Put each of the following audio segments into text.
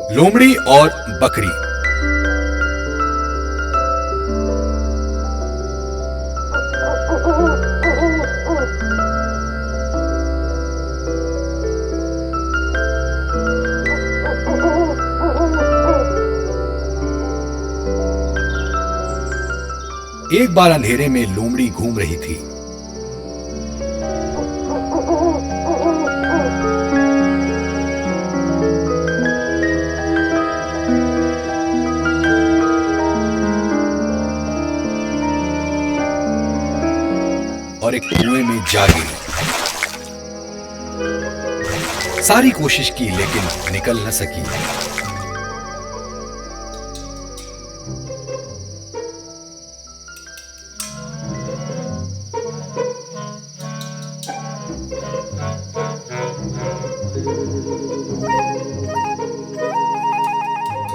लोमड़ी और बकरी। एक बार अंधेरे में लोमड़ी घूम रही थी। और एक कुएं में जा गिरी। सारी कोशिश की लेकिन निकल न सकी।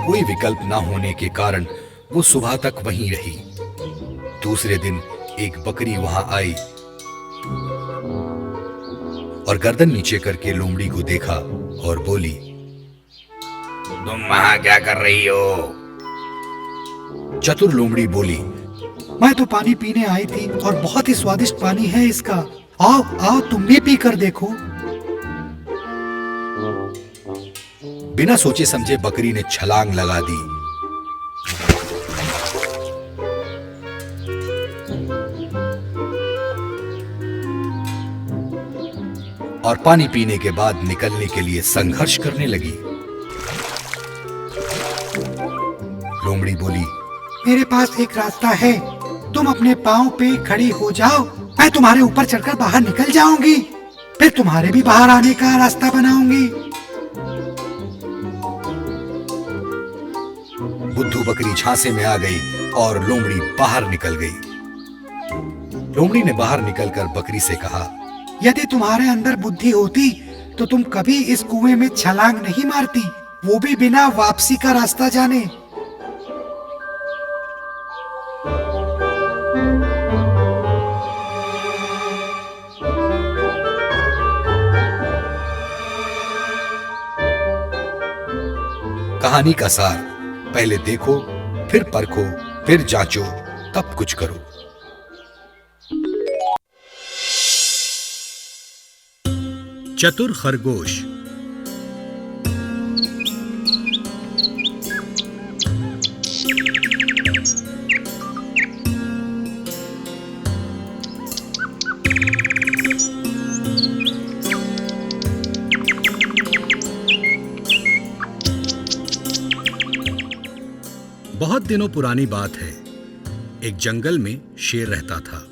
कोई विकल्प न होने के कारण वो सुबह तक वहीं रही। दूसरे दिन एक बकरी वहां आई और गर्दन नीचे करके लोमड़ी को देखा और बोली, तुम वहां क्या कर रही हो? चतुर लोमड़ी बोली, मैं तो पानी पीने आई थी और बहुत ही स्वादिष्ट पानी है इसका। आओ आओ तुम भी पी कर देखो। बिना सोचे समझे बकरी ने छलांग लगा दी। और पानी पीने के बाद निकलने के लिए संघर्ष करने लगी। लोमड़ी बोली, मेरे पास एक रास्ता है, तुम अपने पांव पे खड़ी हो जाओ, मैं तुम्हारे ऊपर चढ़कर बाहर निकल जाऊंगी, फिर तुम्हारे भी बाहर आने का रास्ता बनाऊंगी। बुद्धू बकरी झांसे में आ गई और लोमड़ी बाहर निकल गई। लोमड़ी ने बाहर निकलकर बकरी से कहा, यदि तुम्हारे अंदर बुद्धि होती तो तुम कभी इस कुएं में छलांग नहीं मारती, वो भी बिना वापसी का रास्ता जाने। कहानी का सार, पहले देखो, फिर परखो, फिर जांचो, तब कुछ करो। चतुर खरगोश। बहुत दिनों पुरानी बात है। एक जंगल में शेर रहता था।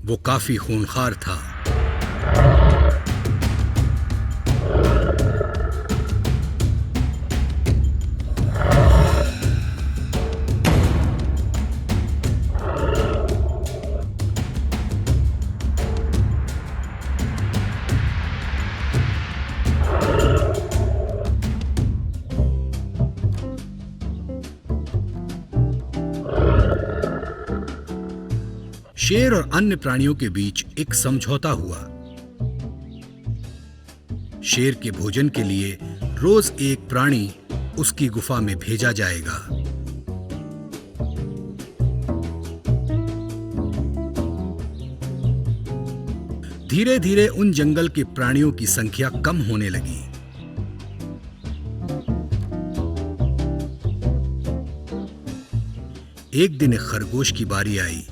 वो काफी खूंखार था। शेर और अन्य प्राणियों के बीच एक समझौता हुआ। शेर के भोजन के लिए रोज एक प्राणी उसकी गुफा में भेजा जाएगा। धीरे धीरे उन जंगल के प्राणियों की संख्या कम होने लगी। एक दिन एक खरगोश की बारी आई।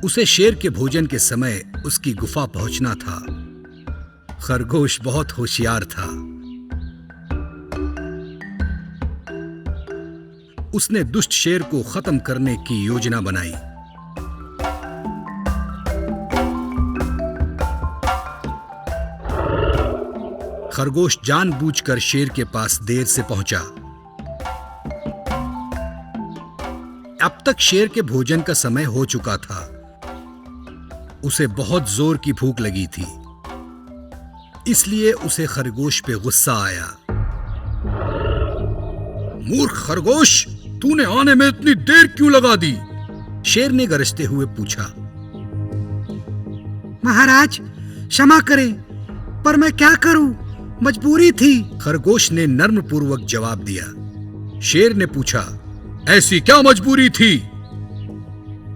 उसे शेर के भोजन के समय उसकी गुफा पहुंचना था। खरगोश बहुत होशियार था। उसने दुष्ट शेर को खत्म करने की योजना बनाई। खरगोश जानबूझकर शेर के पास देर से पहुंचा। अब तक शेर के भोजन का समय हो चुका था। उसे बहुत जोर की भूख लगी थी, इसलिए उसे खरगोश पे गुस्सा आया। मूर्ख खरगोश, तूने आने में इतनी देर क्यों लगा दी? शेर ने गरजते हुए पूछा। महाराज क्षमा करें, पर मैं क्या करूं, मजबूरी थी। खरगोश ने नर्म पूर्वक जवाब दिया। शेर ने पूछा, ऐसी क्या मजबूरी थी?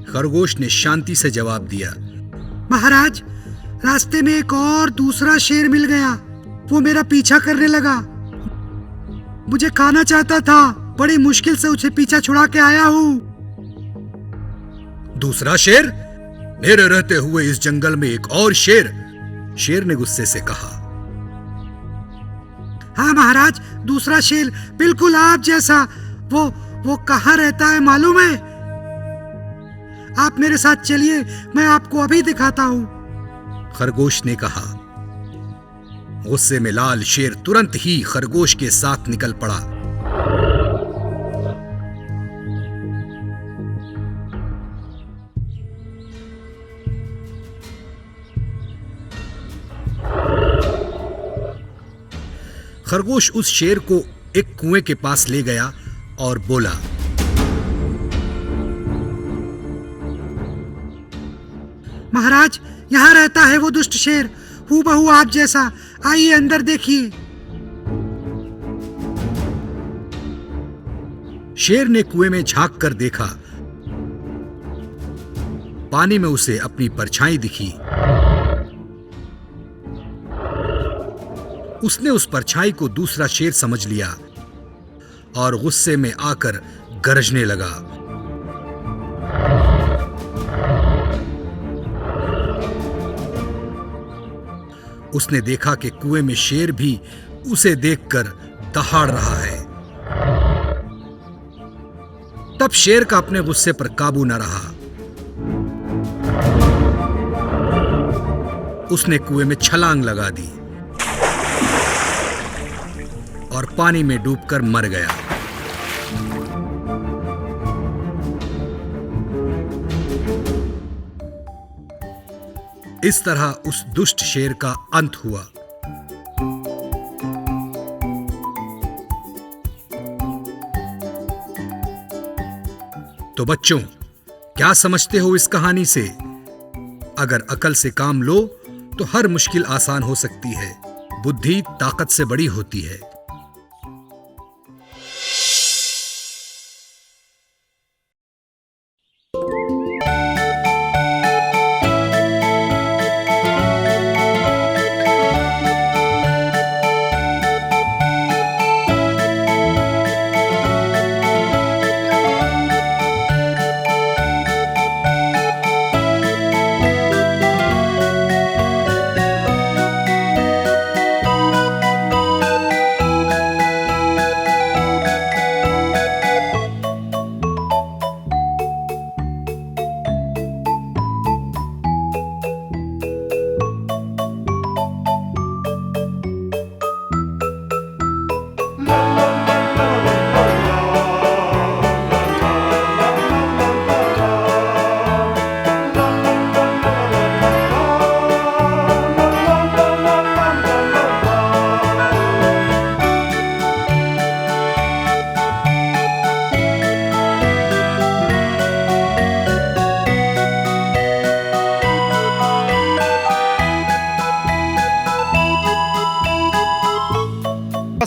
खरगोश ने शांति से जवाब दिया, महाराज रास्ते में एक और दूसरा शेर मिल गया। वो मेरा पीछा करने लगा, मुझे खाना चाहता था। बड़ी मुश्किल से उसे पीछा छुड़ा के आया हूँ। दूसरा शेर? मेरे रहते हुए इस जंगल में एक और शेर? शेर ने गुस्से से कहा। हाँ महाराज, दूसरा शेर बिल्कुल आप जैसा। वो कहाँ रहता है मालूम है? आप मेरे साथ चलिए, मैं आपको अभी दिखाता हूँ। खरगोश ने कहा। गुस्से में लाल शेर तुरंत ही खरगोश के साथ निकल पड़ा। खरगोश उस शेर को एक कुएं के पास ले गया और बोला, महाराज यहाँ रहता है वो दुष्ट शेर, हूबहू आप जैसा। आइए अंदर देखिए। शेर ने कुएं में झांक कर देखा। पानी में उसे अपनी परछाई दिखी। उसने उस परछाई को दूसरा शेर समझ लिया और गुस्से में आकर गरजने लगा। उसने देखा कि कुएं में शेर भी उसे देखकर दहाड़ रहा है। तब शेर का अपने गुस्से पर काबू न रहा। उसने कुएं में छलांग लगा दी और पानी में डूबकर मर गया। इस तरह उस दुष्ट शेर का अंत हुआ। तो बच्चों, क्या समझते हो इस कहानी से? अगर अकल से काम लो तो हर मुश्किल आसान हो सकती है। बुद्धि ताकत से बड़ी होती है।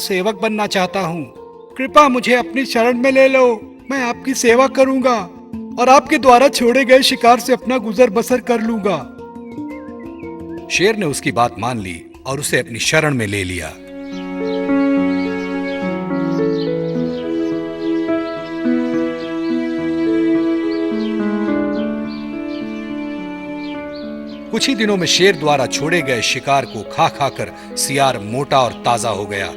सेवक बनना चाहता हूँ, कृपा मुझे अपनी शरण में ले लो। मैं आपकी सेवा करूंगा और आपके द्वारा छोड़े गए शिकार से अपना गुजर बसर कर लूंगा। शेर ने उसकी बात मान ली और उसे अपनी शरण में ले लिया। कुछ ही दिनों में शेर द्वारा छोड़े गए शिकार को खा खाकर सियार मोटा और ताजा हो गया।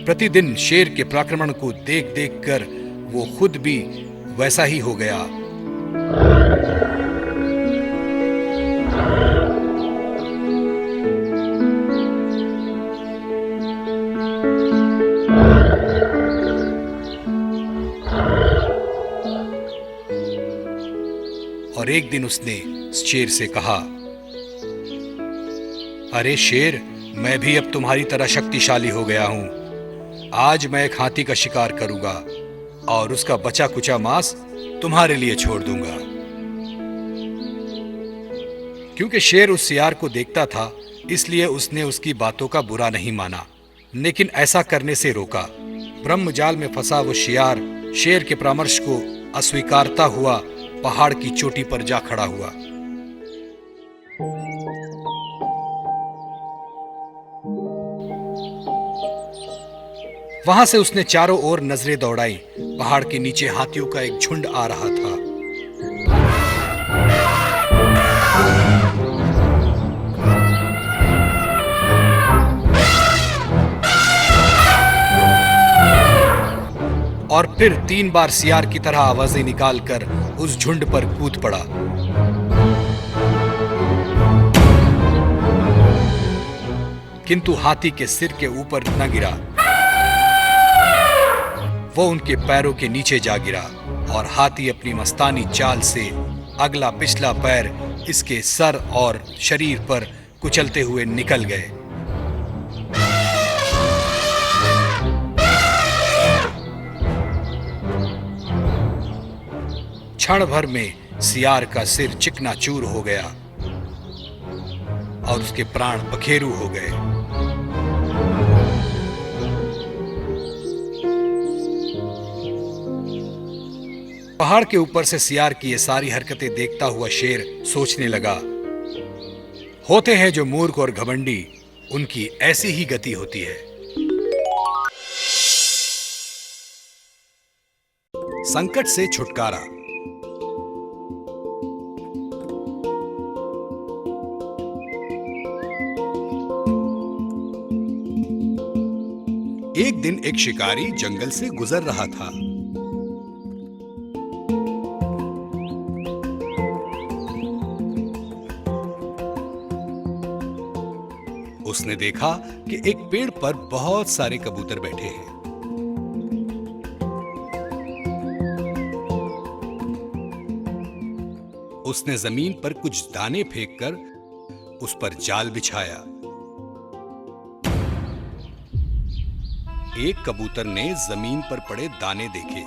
प्रतिदिन शेर के प्राक्रमण को देख देख कर वो खुद भी वैसा ही हो गया। और एक दिन उसने शेर से कहा, अरे शेर, मैं भी अब तुम्हारी तरह शक्तिशाली हो गया हूं। आज मैं एक हाथी का शिकार करूंगा और उसका बचा कुचा मांस तुम्हारे लिए छोड़ दूंगा। क्योंकि शेर उस सियार को देखता था, इसलिए उसने उसकी बातों का बुरा नहीं माना, लेकिन ऐसा करने से रोका। ब्रह्मजाल में फंसा वो शियार शेर के परामर्श को अस्वीकारता हुआ पहाड़ की चोटी पर जा खड़ा हुआ। वहां से उसने चारों ओर नजरें दौड़ाई। पहाड़ के नीचे हाथियों का एक झुंड आ रहा था। और फिर 3 बार सियार की तरह आवाजें निकालकर उस झुंड पर कूद पड़ा। किंतु हाथी के सिर के ऊपर न गिरा, वो उनके पैरों के नीचे जा गिरा और हाथी अपनी मस्तानी चाल से अगला पिछला पैर इसके सर और शरीर पर कुचलते हुए निकल गए। क्षण भर में सियार का सिर चिकनाचूर हो गया और उसके प्राण पखेरु हो गए। पहाड़ के ऊपर से सियार की ये सारी हरकतें देखता हुआ शेर सोचने लगा, होते हैं जो मूर्ख और घमंडी, उनकी ऐसी ही गति होती है। संकट से छुटकारा। एक दिन एक शिकारी जंगल से गुजर रहा था। उसने देखा कि एक पेड़ पर बहुत सारे कबूतर बैठे हैं। उसने जमीन पर कुछ दाने फेंककर उस पर जाल बिछाया। एक कबूतर ने जमीन पर पड़े दाने देखे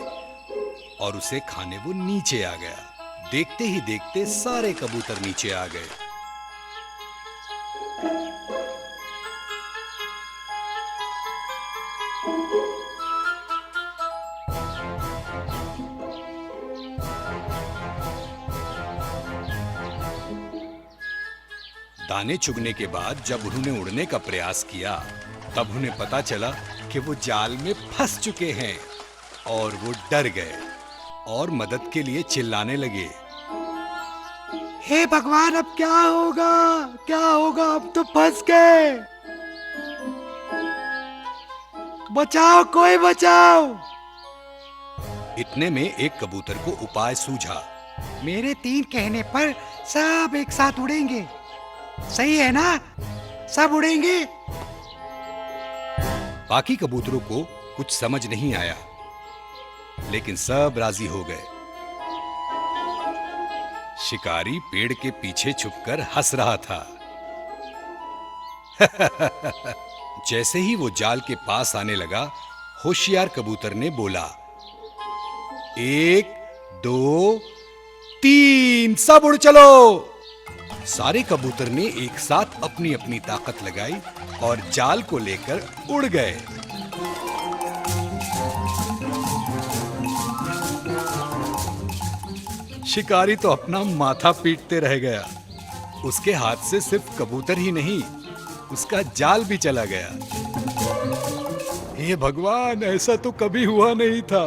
और उसे खाने वो नीचे आ गया। देखते ही देखते सारे कबूतर नीचे आ गए। दाने चुगने के बाद जब उन्होंने उड़ने का प्रयास किया, तब उन्हें पता चला कि वो जाल में फंस चुके हैं और वो डर गए और मदद के लिए चिल्लाने लगे। हे भगवान, अब क्या होगा? क्या होगा? अब तो फंस गए। बचाओ, कोई बचाओ। इतने में एक कबूतर को उपाय सूझा। मेरे 3 कहने पर सब एक साथ उड़ेंगे, सही है ना? सब उड़ेंगे। बाकी कबूतरों को कुछ समझ नहीं आया, लेकिन सब राजी हो गए। शिकारी पेड़ के पीछे छुपकर हंस रहा था। जैसे ही वो जाल के पास आने लगा, होशियार कबूतर ने बोला, 1 2 3 सब उड़ चलो। सारे कबूतर ने एक साथ अपनी अपनी ताकत लगाई और जाल को लेकर उड़ गए। शिकारी तो अपना माथा पीटते रह गया। उसके हाथ से सिर्फ कबूतर ही नहीं, उसका जाल भी चला गया। हे भगवान, ऐसा तो कभी हुआ नहीं था।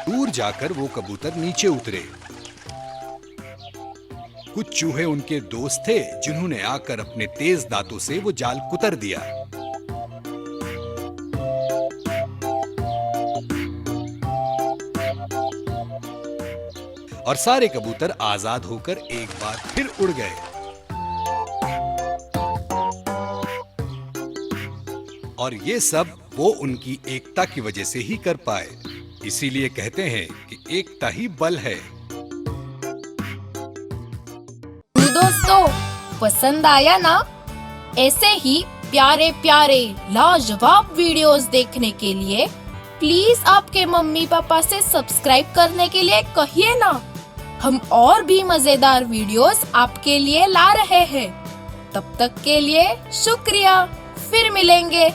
दूर जाकर वो कबूतर नीचे उतरे। कुछ चूहे उनके दोस्त थे, जिन्होंने आकर अपने तेज दांतों से वो जाल कुतर दिया। और सारे कबूतर आजाद होकर एक बार फिर उड़ गए। और ये सब वो उनकी एकता की वजह से ही कर पाए। इसीलिए कहते हैं कि एकता ही बल है। दोस्तों, पसंद आया ना? ऐसे ही प्यारे प्यारे लाजवाब वीडियोस देखने के लिए प्लीज आपके मम्मी पापा से सब्सक्राइब करने के लिए कहिए ना। हम और भी मजेदार वीडियोस आपके लिए ला रहे हैं। तब तक के लिए शुक्रिया। फिर मिलेंगे।